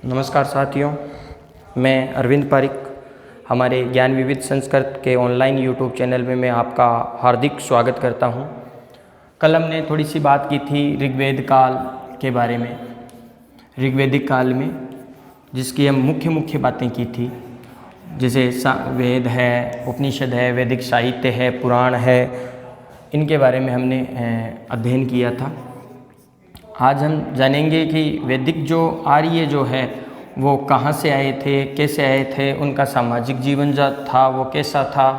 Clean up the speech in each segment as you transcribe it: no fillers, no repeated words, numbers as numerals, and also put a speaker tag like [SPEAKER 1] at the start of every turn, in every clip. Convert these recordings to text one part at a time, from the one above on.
[SPEAKER 1] नमस्कार साथियों, मैं अरविंद पारिक। हमारे ज्ञान विविध संस्कृत के ऑनलाइन यूट्यूब चैनल में मैं आपका हार्दिक स्वागत करता हूं। कल हमने थोड़ी सी बात की थी ऋग्वेद काल के बारे में, ऋग्वेदिक काल में जिसकी हम मुख्य बातें की थी, जैसे वेद है, उपनिषद है, वैदिक साहित्य है, पुराण है, इनके बारे में हमने अध्ययन किया था। आज हम जानेंगे कि वैदिक जो आर्य जो है वो कहाँ से आए थे, कैसे आए थे, उनका सामाजिक जीवन जो था वो कैसा था,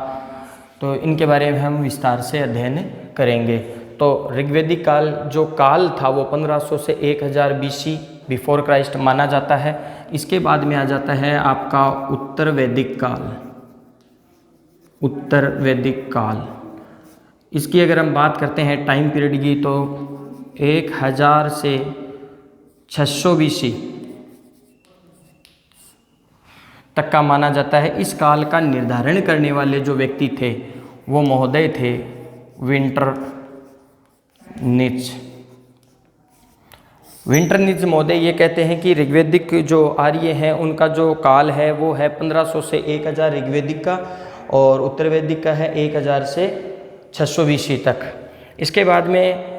[SPEAKER 1] तो इनके बारे में हम विस्तार से अध्ययन करेंगे। तो ऋग्वेदिक काल जो काल था वो 1500 से 1000 BC बिफोर क्राइस्ट माना जाता है। इसके बाद में आ जाता है आपका उत्तर वैदिक काल। उत्तर वैदिक काल, इसकी अगर हम बात करते हैं टाइम पीरियड की तो 1000 से 600 BC तक का माना जाता है। इस काल का निर्धारण करने वाले जो व्यक्ति थे वो महोदय थे विंटरनित्ज। विंटरनित्ज महोदय ये कहते हैं कि ऋग्वेदिक जो आर्य हैं उनका जो काल है वो है 1500 से 1000 ऋग्वेदिक का, और उत्तर वैदिक का है 1000 से 600 BC तक। इसके बाद में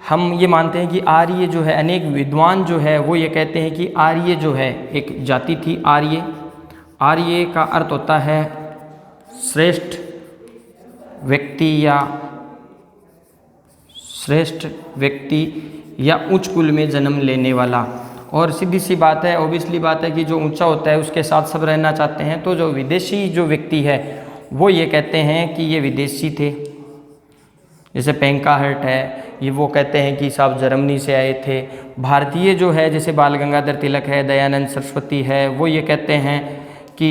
[SPEAKER 1] हम ये मानते हैं कि आर्य जो है, अनेक विद्वान जो है वो ये कहते हैं कि आर्य जो है एक जाति थी। आर्य का अर्थ होता है श्रेष्ठ व्यक्ति या उच्च कुल में जन्म लेने वाला। और सीधी सी बात है, ऑब्वियसली बात है कि जो ऊंचा होता है उसके साथ सब रहना चाहते हैं। तो जो विदेशी जो व्यक्ति है वो ये कहते हैं कि ये विदेशी थे। जैसे पेंकाहर्ट है, ये वो कहते हैं कि साहब जर्मनी से आए थे। भारतीय जो है जैसे बाल गंगाधर तिलक है, दयानंद सरस्वती है, वो ये कहते हैं कि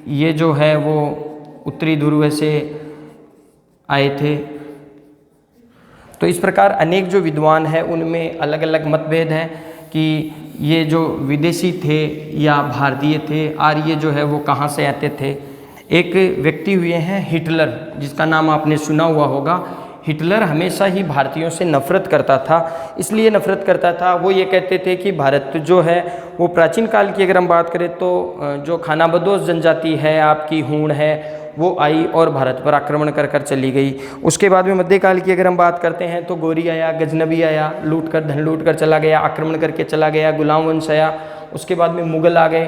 [SPEAKER 1] ये जो है वो उत्तरी ध्रुव से आए थे। तो इस प्रकार अनेक जो विद्वान हैं उनमें अलग अलग मतभेद है कि ये जो विदेशी थे या भारतीय थे, आर्य जो है वो कहाँ से आते थे। एक व्यक्ति हुए हैं हिटलर, जिसका नाम आपने सुना हुआ होगा। हिटलर हमेशा ही भारतीयों से नफ़रत करता था। इसलिए नफ़रत करता था, वो ये कहते थे कि भारत जो है वो प्राचीन काल की अगर हम बात करें तो जो खानाबदोश जनजाति है, आपकी हूण है, वो आई और भारत पर आक्रमण कर चली गई। उसके बाद में मध्यकाल की अगर हम बात करते हैं तो गोरी आया, गजनबी आया, धन लूट कर चला गया, आक्रमण करके चला गया, गुलाम वंश आया। उसके बाद में मुग़ल आ गए,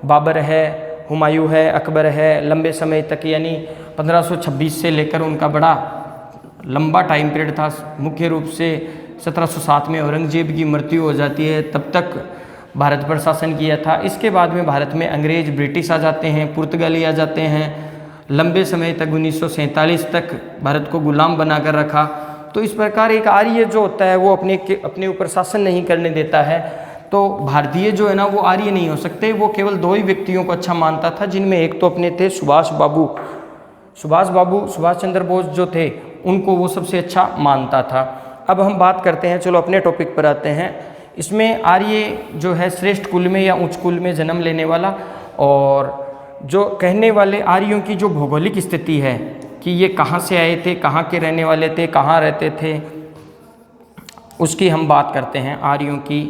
[SPEAKER 1] बाबर है, हुमायूं है, अकबर है। लंबे समय तक यानी 1526 से लेकर उनका बड़ा लंबा टाइम पीरियड था। मुख्य रूप से 1707 में औरंगजेब की मृत्यु हो जाती है, तब तक भारत पर शासन किया था। इसके बाद में भारत में अंग्रेज, ब्रिटिश आ जाते हैं, पुर्तगाली आ जाते हैं। लंबे समय तक 1947 तक भारत को गुलाम बनाकर रखा। तो इस प्रकार एक आर्य जो होता है वो अपने ऊपर शासन नहीं करने देता है। तो भारतीय जो है ना वो आर्य नहीं हो सकते। वो केवल दो ही व्यक्तियों को अच्छा मानता था, जिनमें एक तो अपने थे सुभाष चंद्र बोस जो थे, उनको वो सबसे अच्छा मानता था। अब हम बात करते हैं, चलो अपने टॉपिक पर आते हैं। इसमें आर्य जो है श्रेष्ठ कुल में या उच्च कुल में जन्म लेने वाला, और जो कहने वाले आर्यों की जो भौगोलिक स्थिति है कि ये कहाँ से आए थे, कहाँ के रहने वाले थे, कहाँ रहते थे, उसकी हम बात करते हैं। आर्यों की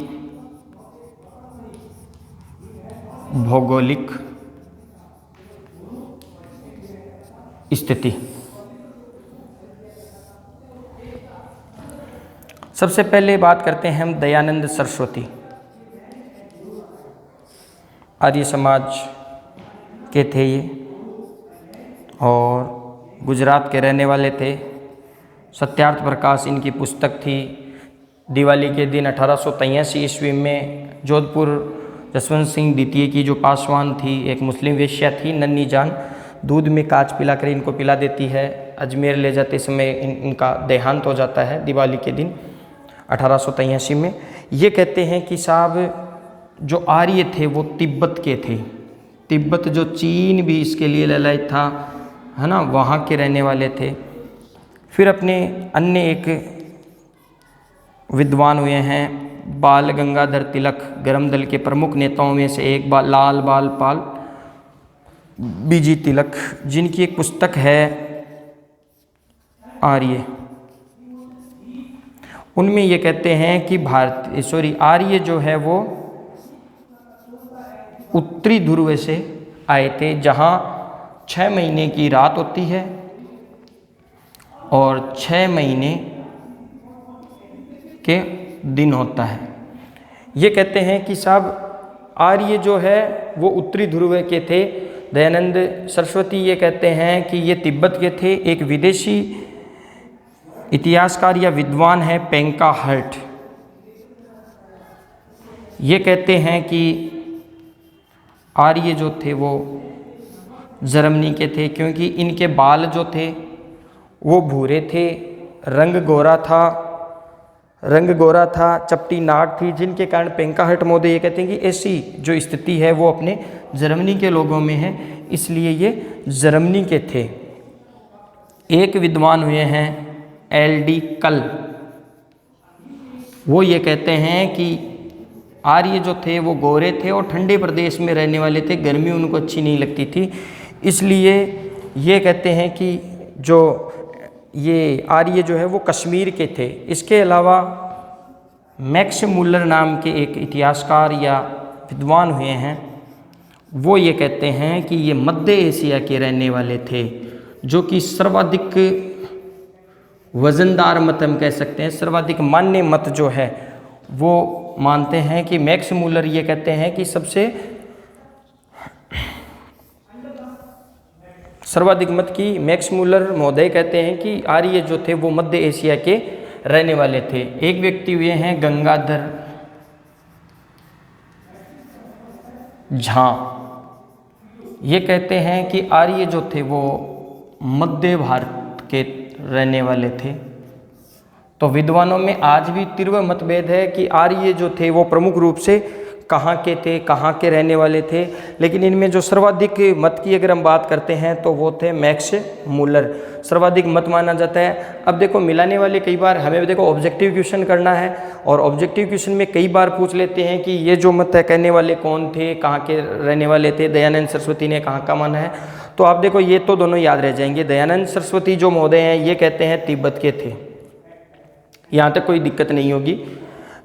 [SPEAKER 1] भौगोलिक स्थिति। सबसे पहले बात करते हैं हम दयानंद सरस्वती। आर्य समाज के थे ये, और गुजरात के रहने वाले थे। सत्यार्थ प्रकाश इनकी पुस्तक थी। दिवाली के दिन 1883 ईस्वी में जोधपुर जसवंत सिंह द्वितीय की जो पासवान थी, एक मुस्लिम वेश्या थी, नन्ही जान, दूध में कांच पिलाकर इनको पिला देती है। अजमेर ले जाते समय इनका देहांत हो जाता है दिवाली के दिन 1883 में। ये कहते हैं कि साहब जो आर्य थे वो तिब्बत के थे। तिब्बत जो चीन भी इसके लिए ललायत था, है ना, वहाँ के रहने वाले थे। फिर अपने अन्य एक विद्वान हुए हैं बाल गंगाधर तिलक, गरम दल के प्रमुख नेताओं में से एक लाल बाल पाल बीजी तिलक, जिनकी एक पुस्तक है आर्य। उनमें ये कहते हैं कि आर्य जो है वो उत्तरी ध्रुव से आए थे, जहाँ 6 महीने की रात होती है और 6 महीने के दिन होता है। ये कहते हैं कि साहब आर्य जो है वो उत्तरी ध्रुव के थे। दयानंद सरस्वती ये कहते हैं कि ये तिब्बत के थे। एक विदेशी इतिहासकार या विद्वान है पेंका हर्ट, ये कहते हैं कि आर्य जो थे वो जर्मनी के थे, क्योंकि इनके बाल जो थे वो भूरे थे, रंग गोरा था, चपटी नाक थी, जिनके कारण पेंका हर्ट महोदय ये कहते हैं कि ऐसी जो स्थिति है वो अपने जर्मनी के लोगों में है, इसलिए ये जर्मनी के थे। एक विद्वान हुए हैं एल.डी. कल, वो ये कहते हैं कि आर्य जो थे वो गोरे थे और ठंडे प्रदेश में रहने वाले थे, गर्मी उनको अच्छी नहीं लगती थी, इसलिए ये कहते हैं कि जो ये आर्य जो है वो कश्मीर के थे। इसके अलावा मैक्स मुलर नाम के एक इतिहासकार या विद्वान हुए हैं, वो ये कहते हैं कि ये मध्य एशिया के रहने वाले थे, जो कि सर्वाधिक वजनदार मत हम कह सकते हैं, सर्वाधिक मान्य मत जो है वो मानते हैं कि मैक्स मुलर ये कहते हैं कि सबसे सर्वाधिक मत की मैक्स मुलर महोदय कहते हैं कि आर्य जो थे वो मध्य एशिया के रहने वाले थे। एक व्यक्ति हुए हैं गंगाधर झा, ये कहते हैं कि आर्य जो थे वो मध्य भारत के रहने वाले थे। तो विद्वानों में आज भी तीव्र मतभेद है कि आर्य जो थे वो प्रमुख रूप से कहाँ के थे, कहाँ के रहने वाले थे, लेकिन इनमें जो सर्वाधिक मत की अगर हम बात करते हैं तो वो थे मैक्स मुलर, सर्वाधिक मत माना जाता है। अब देखो मिलाने वाले कई बार हमें देखो ऑब्जेक्टिव क्वेश्चन करना है, और ऑब्जेक्टिव क्वेश्चन में कई बार पूछ लेते हैं कि ये जो मत है कहने वाले कौन थे, कहाँ के रहने वाले थे, दयानंद सरस्वती ने कहाँ का माना है। तो आप देखो ये तो दोनों याद रह जाएंगे। दयानंद सरस्वती जो महोदय हैं ये कहते हैं तिब्बत के थे, यहाँ तक कोई दिक्कत नहीं होगी।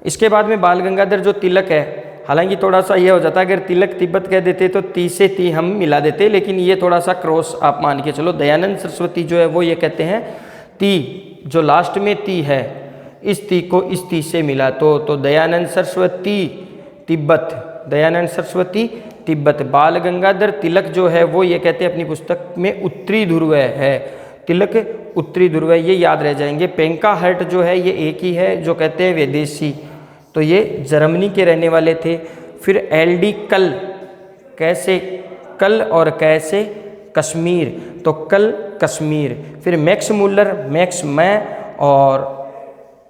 [SPEAKER 1] इसके बाद में बाल गंगाधर जो तिलक है, हालांकि थोड़ा सा ये हो जाता है अगर तिलक तिब्बत कह देते तो ती से ती हम मिला देते, लेकिन ये थोड़ा सा क्रॉस आप मान के चलो। दयानंद सरस्वती जो है वो ये कहते हैं ती जो लास्ट में ती है, इस ती को इस ती से मिला तो दयानंद सरस्वती तिब्बत, दयानंद सरस्वती तिब्बत। बाल गंगाधर तिलक जो है वो ये कहते हैं अपनी पुस्तक में उत्तरी ध्रुव है, तिलक उत्तरी ध्रुव है, ये याद रह जाएंगे। पेंका हर्ट जो है ये एक ही है जो कहते हैं विदेशी, तो ये जर्मनी के रहने वाले थे। फिर एल.डी. कल, कैसे कल और कैसे कश्मीर, तो कल कश्मीर। फिर मैक्स मुलर, मैक्स मैं और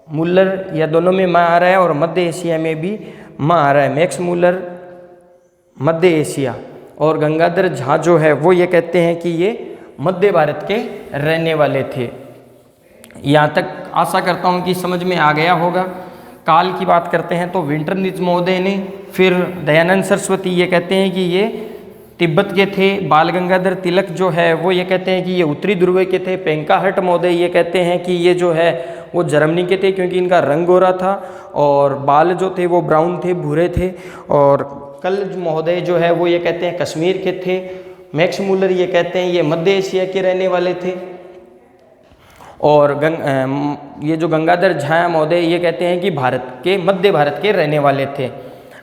[SPEAKER 1] मुलर या दोनों में मैं आ रहा है, और मध्य एशिया में भी मैं आ रहा है, मैक्स मुलर मध्य एशिया। और गंगाधर झा जो है वो ये कहते हैं कि ये मध्य भारत के रहने वाले थे। यहाँ तक आशा करता हूँ कि समझ में आ गया होगा। काल की बात करते हैं तो विंटरनित्ज महोदय ने, फिर दयानंद सरस्वती ये कहते हैं कि ये तिब्बत के थे। बाल गंगाधर तिलक जो है वो ये कहते हैं कि ये उत्तरी ध्रुव के थे। पेंका हर्ट महोदय ये कहते हैं कि ये जो है वो जर्मनी के थे, क्योंकि इनका रंग गोरा था और बाल जो थे वो ब्राउन थे, भूरे थे। और कल महोदय जो है वो ये कहते हैं कश्मीर के थे। मैक्स मुलर ये कहते हैं ये मध्य एशिया के रहने वाले थे। और ये जो गंगाधर झा महोदय ये कहते हैं कि भारत के, मध्य भारत के रहने वाले थे।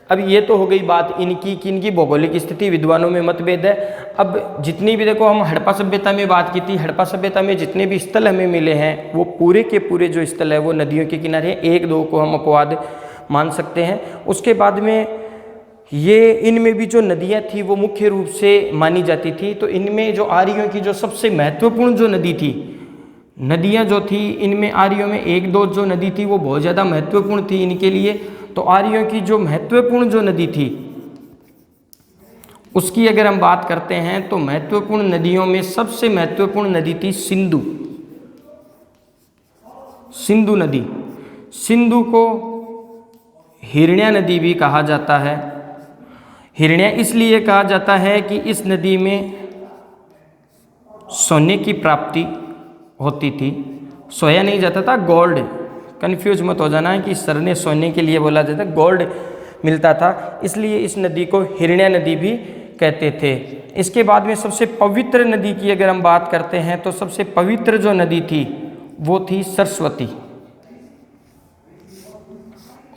[SPEAKER 1] अब ये तो हो गई बात इनकी कि इनकी भौगोलिक स्थिति, विद्वानों में मतभेद है। अब जितनी भी देखो हम हड़प्पा सभ्यता में बात की थी, हड़प्पा सभ्यता में जितने भी स्थल हमें मिले हैं वो पूरे के पूरे जो स्थल है वो नदियों के किनारे, एक दो को हम अपवाद मान सकते हैं। उसके बाद में ये इनमें भी जो नदियाँ थी वो मुख्य रूप से मानी जाती थी। तो इनमें जो आर्यों की जो सबसे महत्वपूर्ण जो नदी थी, नदियाँ जो थी इनमें आर्यों में एक दो जो नदी थी वो बहुत ज़्यादा महत्वपूर्ण थी इनके लिए। तो आर्यों की जो महत्वपूर्ण जो नदी थी उसकी अगर हम बात करते हैं तो महत्वपूर्ण नदियों में सबसे महत्वपूर्ण नदी थी सिंधु, सिंधु नदी। सिंधु को हिरण्या नदी भी कहा जाता है। हिरण्या इसलिए कहा जाता है कि इस नदी में सोने की प्राप्ति होती थी। सोया नहीं जाता था, गोल्ड, कंफ्यूज मत हो जाना है कि सर ने सोने के लिए बोला जाता, गोल्ड मिलता था, इसलिए इस नदी को हिरण्या नदी भी कहते थे। इसके बाद में सबसे पवित्र नदी की अगर हम बात करते हैं तो सबसे पवित्र जो नदी थी वो थी सरस्वती।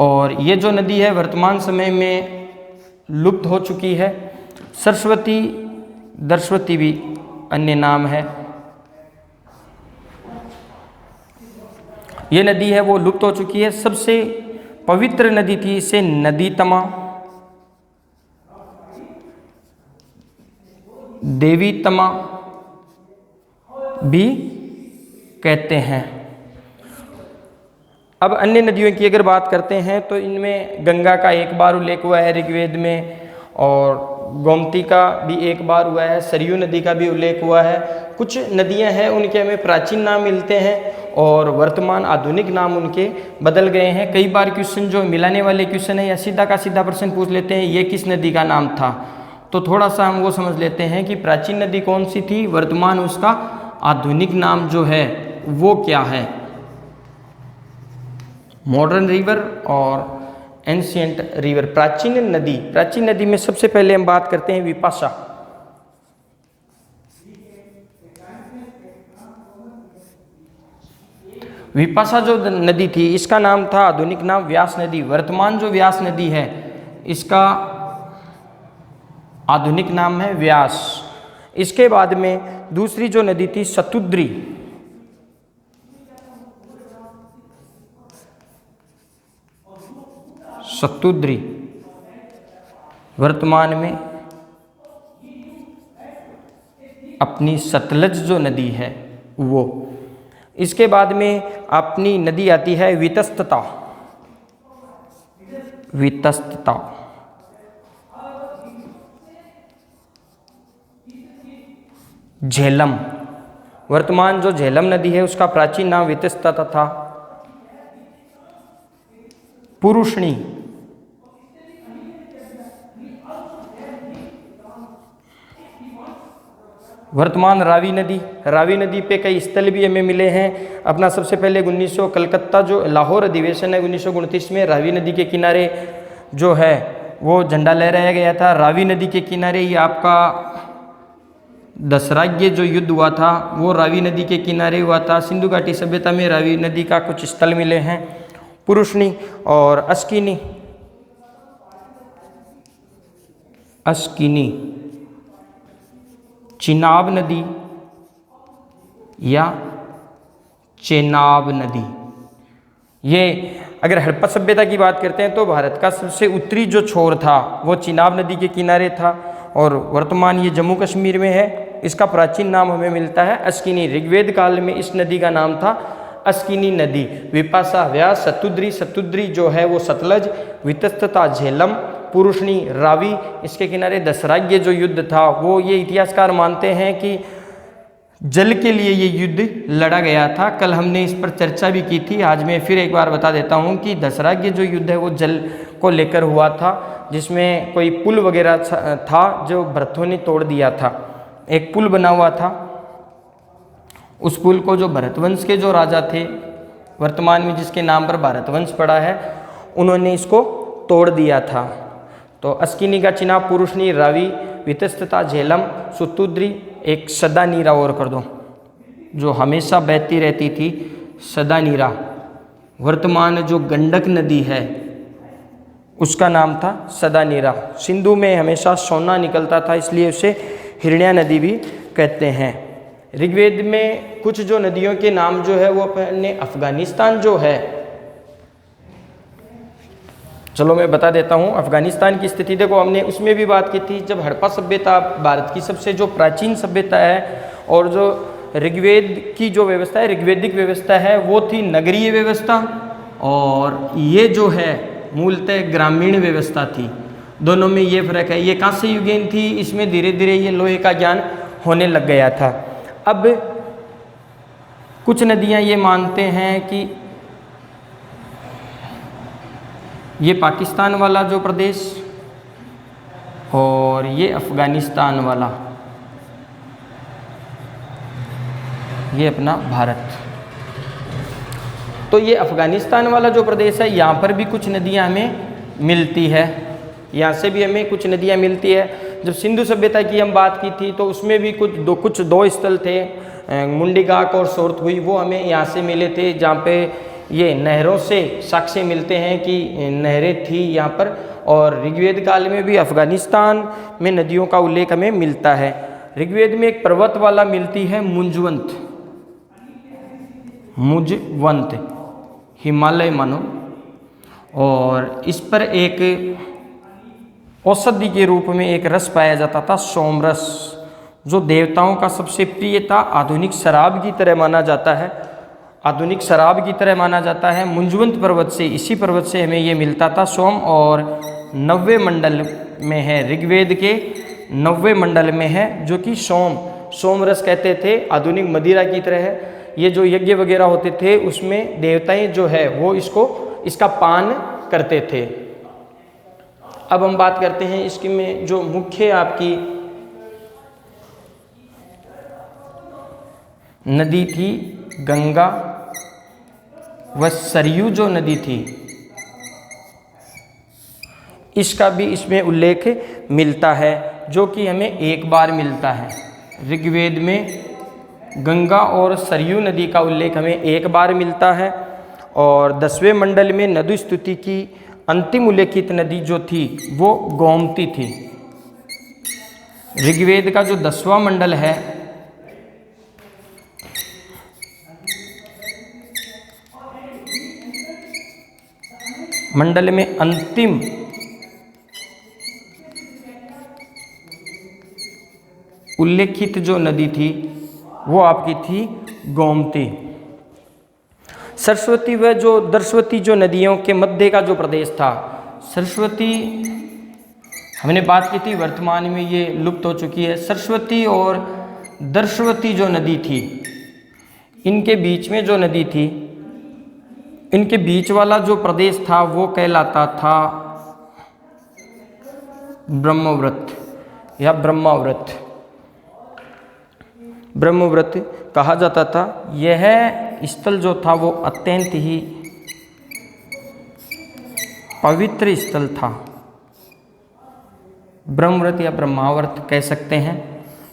[SPEAKER 1] और ये जो नदी है वर्तमान समय में लुप्त हो चुकी है। सरस्वती, दरस्वती भी अन्य नाम है। ये नदी है वो लुप्त हो चुकी है। सबसे पवित्र नदी थी, इसे नदी तमा, देवी तमा भी कहते हैं। अब अन्य नदियों की अगर बात करते हैं तो इनमें गंगा का एक बार उल्लेख हुआ है ऋग्वेद में, और गोमती का भी एक बार हुआ है, सरयू नदी का भी उल्लेख हुआ है। कुछ नदियां हैं उनके हमें प्राचीन नाम मिलते हैं और वर्तमान आधुनिक नाम उनके बदल गए हैं। कई बार क्वेश्चन जो मिलाने वाले क्वेश्चन है या सीधा का सीधा प्रश्न पूछ लेते हैं ये किस नदी का नाम था, तो थोड़ा सा हम वो समझ लेते हैं कि प्राचीन नदी कौन सी थी, वर्तमान उसका आधुनिक नाम जो है वो क्या है। मॉडर्न रिवर और एंशिएंट रिवर। प्राचीन नदी में सबसे पहले हम बात करते हैं विपाशा। विपाशा जो नदी थी इसका नाम था आधुनिक नाम व्यास नदी। वर्तमान जो व्यास नदी है इसका आधुनिक नाम है व्यास। इसके बाद में दूसरी जो नदी थी शतुद्री। शतुद्री वर्तमान में अपनी सतलज जो नदी है वो। इसके बाद में अपनी नदी आती है वितस्तता। वितस्तता झेलम। वर्तमान जो झेलम नदी है उसका प्राचीन नाम वितस्तता था। पुरुषणी। वर्तमान रावी नदी। रावी नदी पे कई स्थल भी हमें मिले हैं। अपना सबसे पहले 1900 कलकत्ता जो लाहौर अधिवेशन है 1929 में रावी नदी के किनारे जो है वो झंडा लहराया गया था। रावी नदी के किनारे ही आपका दसराज्य जो युद्ध हुआ था वो रावी नदी के किनारे हुआ था। सिंधु घाटी सभ्यता में रावी नदी का कुछ स्थल मिले हैं। पुरुषनी और अस्किनी। अस्किनी चिनाब नदी या चेनाब नदी। ये अगर हड़प्पा सभ्यता की बात करते हैं तो भारत का सबसे उत्तरी जो छोर था वो चिनाब नदी के किनारे था और वर्तमान ये जम्मू कश्मीर में है। इसका प्राचीन नाम हमें मिलता है अस्किनी। ऋग्वेद काल में इस नदी का नाम था अस्किनी नदी। विपाशा व्यास, शतुद्री, शतुद्री जो है वो सतलज, वितस्तता झेलम, पुरुषनी रावी। इसके किनारे दसराज्य जो युद्ध था वो ये इतिहासकार मानते हैं कि जल के लिए ये युद्ध लड़ा गया था। कल हमने इस पर चर्चा भी की थी। आज मैं फिर एक बार बता देता हूँ कि दसराज्य जो युद्ध है वो जल को लेकर हुआ था, जिसमें कोई पुल वगैरह था जो भरतों ने तोड़ दिया था। एक पुल बना हुआ था, उस पुल को जो भरतवंश के जो राजा थे वर्तमान में जिसके नाम पर भारतवंश पड़ा है उन्होंने इसको तोड़ दिया था। तो अस्किनी का चिनाब, पुरुषनी, रावी, वितस्तता, झेलम, शतुद्री, एक सदा नीरा और कर दो जो हमेशा बहती रहती थी, सदा नीरा। वर्तमान जो गंडक नदी है उसका नाम था सदा नीरा। सिंधु में हमेशा सोना निकलता था इसलिए उसे हिरण्या नदी भी कहते हैं। ऋग्वेद में कुछ जो नदियों के नाम जो है वो अपने अफगानिस्तान जो है, चलो मैं बता देता हूँ। अफगानिस्तान की स्थिति देखो, हमने उसमें भी बात की थी जब हड़प्पा सभ्यता भारत की सबसे जो प्राचीन सभ्यता है और जो ऋग्वेद की जो व्यवस्था है, ऋग्वेदिक व्यवस्था है, वो थी नगरीय व्यवस्था और ये जो है मूलतः ग्रामीण व्यवस्था थी। दोनों में ये फर्क है। ये कांस्य युगीन थी, इसमें धीरे धीरे ये लोहे का ज्ञान होने लग गया था। अब कुछ नदियाँ ये मानते हैं कि ये पाकिस्तान वाला जो प्रदेश और ये अफ़गानिस्तान वाला, ये अपना भारत। तो ये अफ़गानिस्तान वाला जो प्रदेश है यहाँ पर भी कुछ नदियाँ हमें मिलती है, यहाँ से भी हमें कुछ नदियाँ मिलती है। जब सिंधु सभ्यता की हम बात की थी तो उसमें भी कुछ दो स्थल थे, मुंडीगाक और सोरथुई, वो हमें यहाँ से मिले थे, जहाँ पे ये नहरों से साक्ष्य मिलते हैं कि नहरें थी यहाँ पर। और ऋग्वेद काल में भी अफगानिस्तान में नदियों का उल्लेख हमें मिलता है। ऋग्वेद में एक पर्वत वाला मिलती है मुंजवंत, हिमालय मानो, और इस पर एक औषधि के रूप में एक रस पाया जाता था, सोमरस, जो देवताओं का सबसे प्रिय था, आधुनिक शराब की तरह माना जाता है, आधुनिक शराब की तरह माना जाता है। मुंजवंत पर्वत से, इसी पर्वत से हमें ये मिलता था सोम, और 90 मंडल में है, ऋग्वेद के 90 मंडल में है, जो कि सोमरस कहते थे, आधुनिक मदिरा की तरह है। ये जो यज्ञ वगैरह होते थे उसमें देवताएं जो है वो इसका पान करते थे। अब हम बात करते हैं इसकी में जो मुख्य आपकी नदी थी, गंगा व सरयू जो नदी थी, इसका भी इसमें उल्लेख मिलता है, जो कि हमें एक बार मिलता है। ऋग्वेद में गंगा और सरयू नदी का उल्लेख हमें एक बार मिलता है। और 10वें मंडल में नदु स्तुति की अंतिम उल्लेखित नदी जो थी वो गोमती थी। ऋग्वेद का जो 10वां मंडल है, मंडल में अंतिम उल्लेखित जो नदी थी वो आपकी थी गोमती। सरस्वती व जो दर्शवती जो नदियों के मध्य का जो प्रदेश था, सरस्वती हमने बात की थी, वर्तमान में ये लुप्त हो चुकी है। सरस्वती और दर्शवती जो नदी थी, इनके बीच में जो नदी थी, इनके बीच वाला जो प्रदेश था वो कहलाता था ब्रह्मव्रत या ब्रह्माव्रत, ब्रह्मव्रत कहा जाता था। यह स्थल जो था वो अत्यंत ही पवित्र स्थल था। ब्रह्मव्रत या ब्रह्मावर्त कह सकते हैं।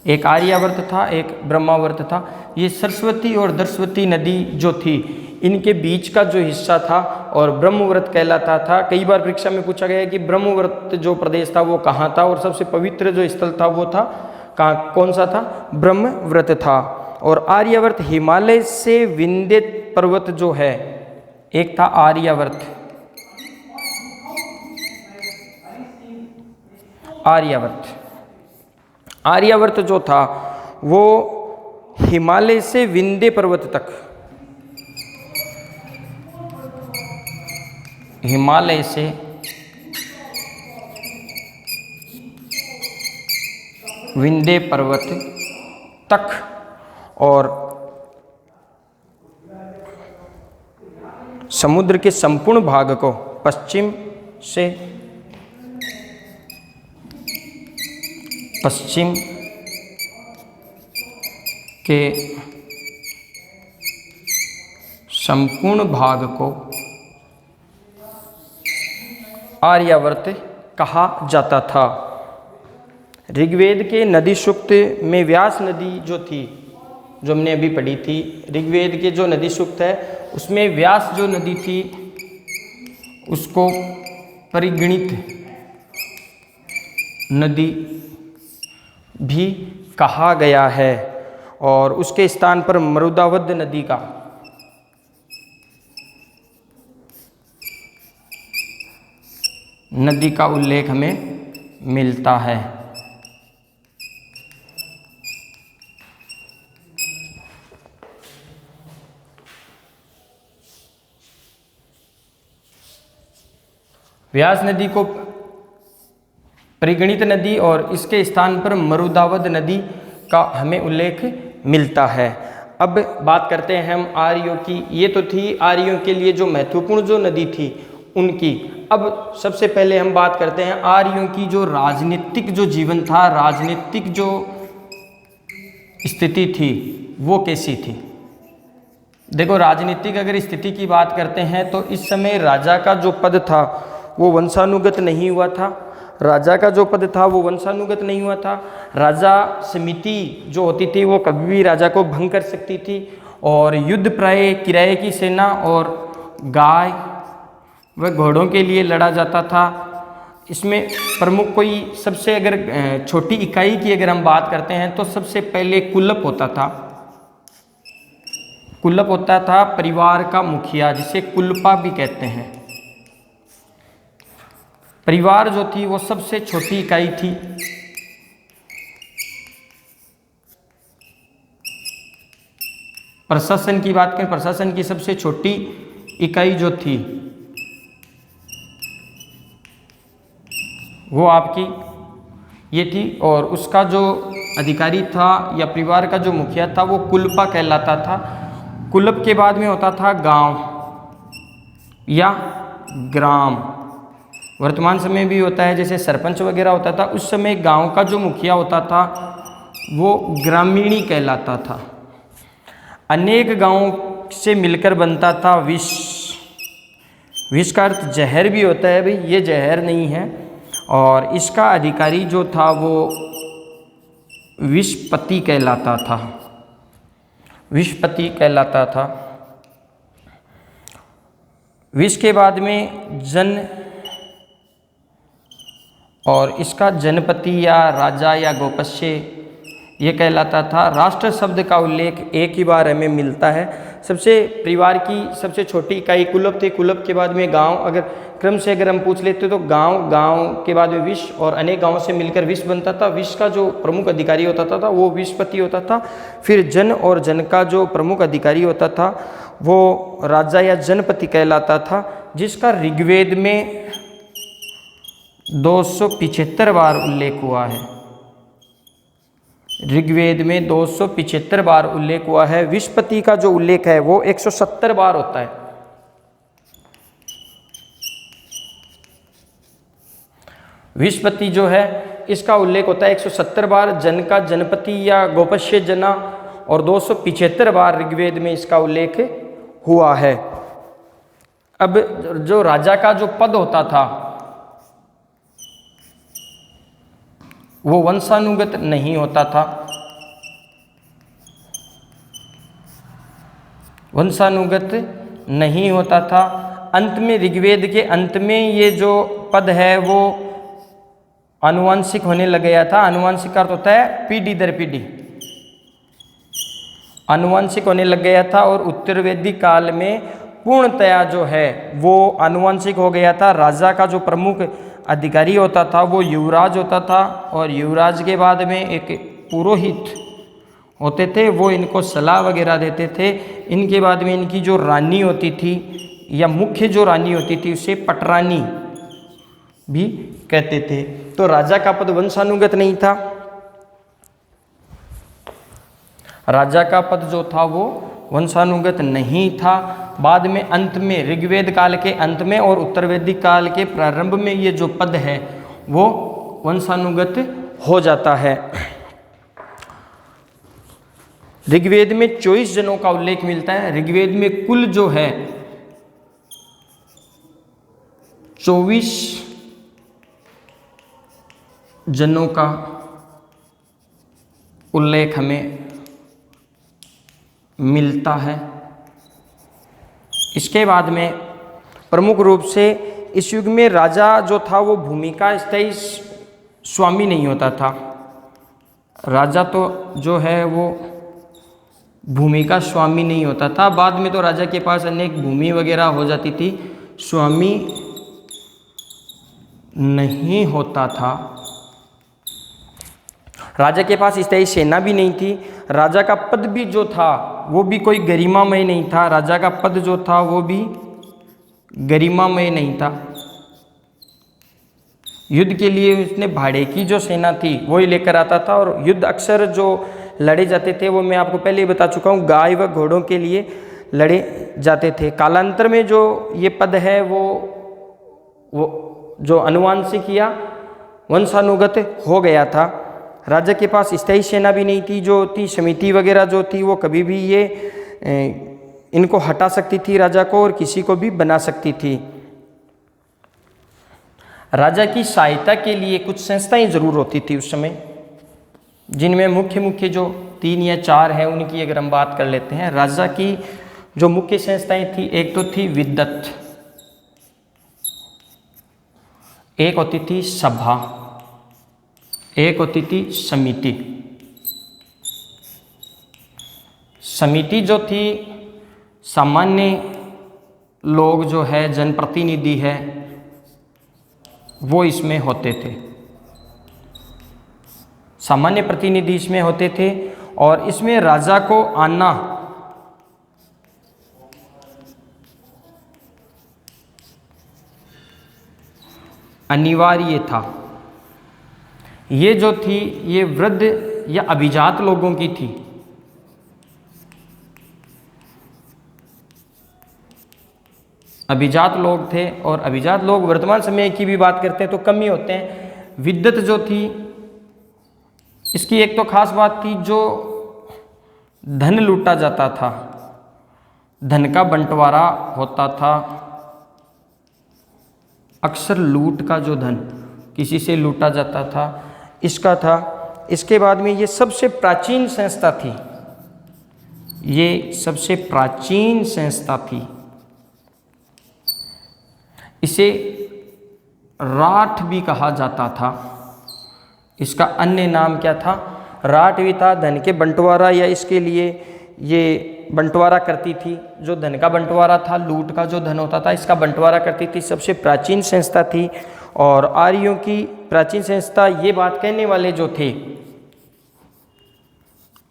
[SPEAKER 1] एक आर्यावर्त था, एक ब्रह्मावर्त था। ये सरस्वती और दर्शवती नदी जो थी, इनके बीच का जो हिस्सा था और ब्रह्मव्रत कहलाता था। कई बार परीक्षा में पूछा गया है कि ब्रह्मव्रत जो प्रदेश था वो कहाँ था, और सबसे पवित्र जो स्थल था वो था कहाँ, कौन सा था? ब्रह्मव्रत था। और आर्यावर्त हिमालय से विंध्य पर्वत जो है, एक था आर्यावर्त, आर्यावर्त जो था वो हिमालय से विंध्य पर्वत तक, हिमालय से विंध्य पर्वत तक और समुद्र के संपूर्ण भाग को पश्चिम से पश्चिम के संपूर्ण भाग को आर्यावर्त कहा जाता था। ऋग्वेद के नदी सूक्त में व्यास नदी जो थी, जो हमने अभी पढ़ी थी, ऋग्वेद के जो नदी सूक्त है उसमें व्यास जो नदी थी उसको परिगणित नदी भी कहा गया है। और उसके स्थान पर मरुदावध नदी का उल्लेख हमें मिलता है। व्यास नदी को परिगणित नदी और इसके स्थान पर मरुदावध नदी का हमें उल्लेख मिलता है। अब बात करते हैं हम आर्यों की। ये तो थी आर्यों के लिए जो महत्वपूर्ण जो नदी थी उनकी। अब सबसे पहले हम बात करते हैं आर्यों की जो राजनीतिक जो जीवन था, राजनीतिक जो स्थिति थी वो कैसी थी। देखो, राजनीतिक अगर स्थिति की बात करते हैं तो इस समय राजा का जो पद था वो वंशानुगत नहीं हुआ था। राजा का जो पद था वो वंशानुगत नहीं हुआ था। राजा समिति जो होती थी वो कभी भी राजा को भंग कर सकती थी। और युद्ध प्राय किराए की सेना और गाय व घोड़ों के लिए लड़ा जाता था। इसमें प्रमुख कोई सबसे अगर छोटी इकाई की अगर हम बात करते हैं तो सबसे पहले कुलप होता था। कुलप होता था परिवार का मुखिया, जिसे कुलपा भी कहते हैं। परिवार जो थी वो सबसे छोटी इकाई थी। प्रशासन की बात करें, प्रशासन की सबसे छोटी इकाई जो थी वो आपकी ये थी। और उसका जो अधिकारी था या परिवार का जो मुखिया था वो कुलपा कहलाता था। कुलप के बाद में होता था गांव या ग्राम। वर्तमान समय भी होता है, जैसे सरपंच वगैरह होता था। उस समय गांव का जो मुखिया होता था वो ग्रामीणी कहलाता था। अनेक गांवों से मिलकर बनता था विष। विष का अर्थ जहर भी होता है भाई, ये जहर नहीं है। और इसका अधिकारी जो था वो विषपति कहलाता था। विषपति कहलाता था। विष के बाद में जन, और इसका जनपति या राजा या गोपस्य ये कहलाता था। राष्ट्र शब्द का उल्लेख एक ही बार हमें मिलता है। सबसे परिवार की सबसे छोटी इकाई कुलप थी। कुलप के बाद में गांव, अगर क्रम से अगर हम पूछ लेते तो गांव के बाद में विष, और अनेक गांवों से मिलकर विष बनता था। विष का जो प्रमुख अधिकारी होता था वो विषपति होता था। फिर जन, और जन का जो प्रमुख अधिकारी होता था वो राजा या जनपति कहलाता था, जिसका ऋग्वेद में 275 बार उल्लेख हुआ है। ऋग्वेद में 275 बार उल्लेख हुआ है। विषपति का जो उल्लेख है वो 170 बार होता है। विषपति जो है इसका उल्लेख होता है 170 बार। जन का जनपति या गोपस्य जना, और 275 बार ऋग्वेद में इसका उल्लेख हुआ है। अब जो राजा का जो पद होता था वो वंशानुगत नहीं होता था। वंशानुगत नहीं होता था। अंत में ऋग्वेद के अंत में ये जो पद है वो आनुवंशिक होने लग गया था। आनुवंशिक का अर्थ होता है पीढ़ी दर पीढ़ी। आनुवंशिक होने लग गया था और उत्तर वैदिक काल में पूर्णतया जो है वो आनुवंशिक हो गया था। राजा का जो प्रमुख अधिकारी होता था वो युवराज होता था, और युवराज के बाद में एक पुरोहित होते थे, वो इनको सलाह वगैरह देते थे। इनके बाद में इनकी जो रानी होती थी या मुख्य जो रानी होती थी उसे पटरानी भी कहते थे। तो राजा का पद वंशानुगत नहीं था। राजा का पद जो था वो वंशानुगत नहीं था। बाद में अंत में ऋग्वेद काल के अंत में और उत्तर वैदिक काल के प्रारंभ में ये जो पद है वो वंशानुगत हो जाता है। ऋग्वेद में 24 जनों का उल्लेख मिलता है। ऋग्वेद में कुल जो है 24 जनों का उल्लेख हमें मिलता है। इसके बाद में प्रमुख रूप से इस युग में राजा जो था वो भूमि का स्थायी स्वामी नहीं होता था। राजा तो जो है वो भूमि का स्वामी नहीं होता था। बाद में तो राजा के पास अनेक भूमि वगैरह हो जाती थी, स्वामी नहीं होता था। राजा के पास स्थायी सेना भी नहीं थी। राजा का पद भी जो था वो भी कोई गरिमामय नहीं था। राजा का पद जो था वो भी गरिमामय नहीं था। युद्ध के लिए उसने भाड़े की जो सेना थी वो ही लेकर आता था, और युद्ध अक्सर जो लड़े जाते थे वो मैं आपको पहले ही बता चुका हूँ, गाय व घोड़ों के लिए लड़े जाते थे। कालांतर में जो ये पद है वो जो अनुवांशिक या वंशानुगत हो गया था। राजा के पास स्थायी सेना भी नहीं थी। जो थी समिति वगैरह जो थी वो कभी भी ये इनको हटा सकती थी राजा को, और किसी को भी बना सकती थी। राजा की सहायता के लिए कुछ संस्थाएं जरूर होती थी उस समय, जिनमें मुख्य मुख्य जो 3 या 4 है उनकी अगर हम बात कर लेते हैं। राजा की जो मुख्य संस्थाएं थी, एक तो थी विद्वत, एक होती थी सभा, एक होती थी समिति। समिति जो थी सामान्य लोग जो है, जनप्रतिनिधि है, वो इसमें होते थे, सामान्य प्रतिनिधि इसमें होते थे और इसमें राजा को आना अनिवार्य था। ये जो थी ये वृद्ध या अभिजात लोगों की थी। अभिजात लोग थे और अभिजात लोग वर्तमान समय की भी बात करते हैं तो कम ही होते हैं। विद्वत जो थी इसकी एक तो खास बात थी, जो धन लूटा जाता था, धन का बंटवारा होता था, अक्सर लूट का जो धन किसी से लूटा जाता था इसका था। इसके बाद में ये सबसे प्राचीन संस्था थी, ये सबसे प्राचीन संस्था थी। इसे राठ भी कहा जाता था। इसका अन्य नाम क्या था? राठ भी था। धन के बंटवारा या इसके लिए ये बंटवारा करती थी, जो धन का बंटवारा था, लूट का जो धन होता था इसका बंटवारा करती थी। सबसे प्राचीन संस्था थी। और आर्यों की प्राचीन संस्था, ये बात कहने वाले जो थे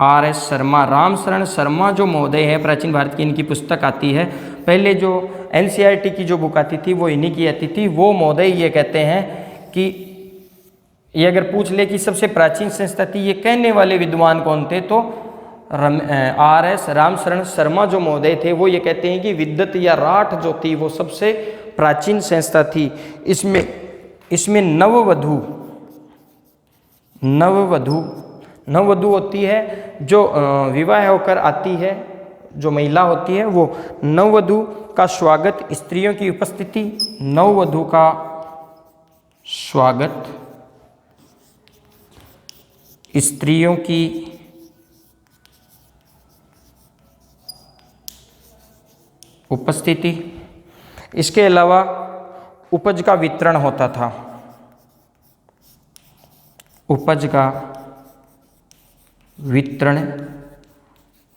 [SPEAKER 1] R.S. शर्मा, राम शरण शर्मा जो महोदय है, प्राचीन भारत की इनकी पुस्तक आती है। पहले जो NCERT की जो बुक आती थी वो इन्हीं की आती थी। वो महोदय ये कहते हैं कि ये अगर पूछ ले कि सबसे प्राचीन संस्था थी, ये कहने वाले विद्वान कौन थे, तो R.S. रामशरण शर्मा जो महोदय थे वो ये कहते हैं कि विद्वत या राठ जो थी वो सबसे प्राचीन संस्था थी। इसमें नववधु होती है, जो विवाह होकर आती है, जो महिला होती है वो नववधु का स्वागत, स्त्रियों की उपस्थिति, नववधु का स्वागत, स्त्रियों की उपस्थिति। इसके अलावा उपज का वितरण होता था, उपज का वितरण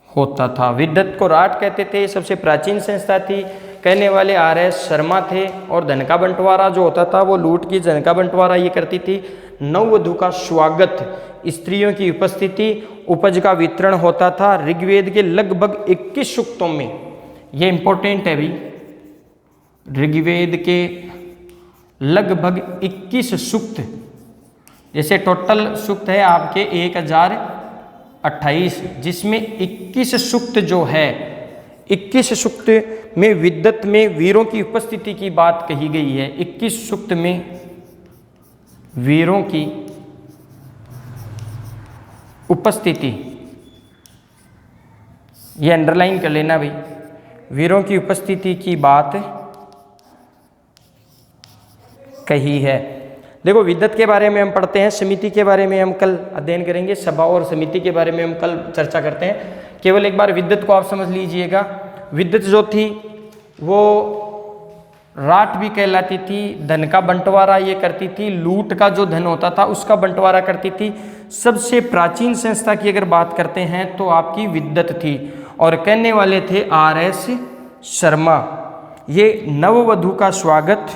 [SPEAKER 1] होता था। विद्वत को राठ कहते थे, सबसे प्राचीन संस्था थी। कहने वाले R.S. शर्मा थे। और धन का बंटवारा जो होता था वो लूट की धन का बंटवारा ये करती थी। नववधु का स्वागत, स्त्रियों की उपस्थिति, उपज का वितरण होता था। ऋग्वेद के लगभग 21 सूक्तों में, ये इंपॉर्टेंट है भी, ऋग्वेद के लगभग 21 सूक्त, जैसे टोटल सूक्त है आपके 1028, जिसमें 21 सूक्त जो है, 21 सूक्त में विद्वत में वीरों की उपस्थिति की बात कही गई है। 21 सूक्त में वीरों की उपस्थिति, ये अंडरलाइन कर लेना भाई, वीरों की उपस्थिति की बात कही है। देखो, विद्वत के बारे में हम पढ़ते हैं, समिति के बारे में हम कल अध्ययन करेंगे, सभा और समिति के बारे में हम कल चर्चा करते हैं। केवल एक बार विद्वत को आप समझ लीजिएगा। विद्वत जो थी वो राठ भी कहलाती थी, धन का बंटवारा ये करती थी, लूट का जो धन होता था उसका बंटवारा करती थी। सबसे प्राचीन संस्था की अगर बात करते हैं तो आपकी विद्वत थी। और कहने वाले थे R.S. शर्मा। ये नववधु का स्वागत,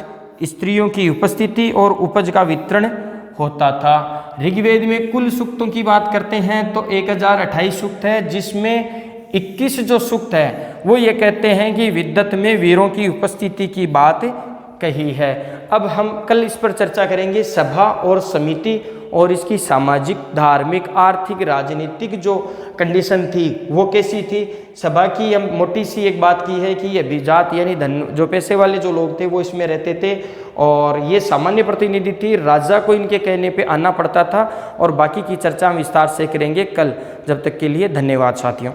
[SPEAKER 1] स्त्रियों की उपस्थिति और उपज का वितरण होता था। ऋग्वेद में कुल सूक्तों की बात करते हैं तो 1028 सूक्त है, जिसमें 21 जो सूक्त है वो ये कहते हैं कि विद्वत में वीरों की उपस्थिति की बात कही है। अब हम कल इस पर चर्चा करेंगे, सभा और समिति और इसकी सामाजिक, धार्मिक, आर्थिक, राजनीतिक जो कंडीशन थी वो कैसी थी। सभा की हम मोटी सी एक बात की है कि ये अभिजात यानी धन, जो पैसे वाले जो लोग थे वो इसमें रहते थे और ये सामान्य प्रतिनिधि थी। राजा को इनके कहने पे आना पड़ता था। और बाकी की चर्चा हम विस्तार से करेंगे कल। जब तक के लिए धन्यवाद साथियों।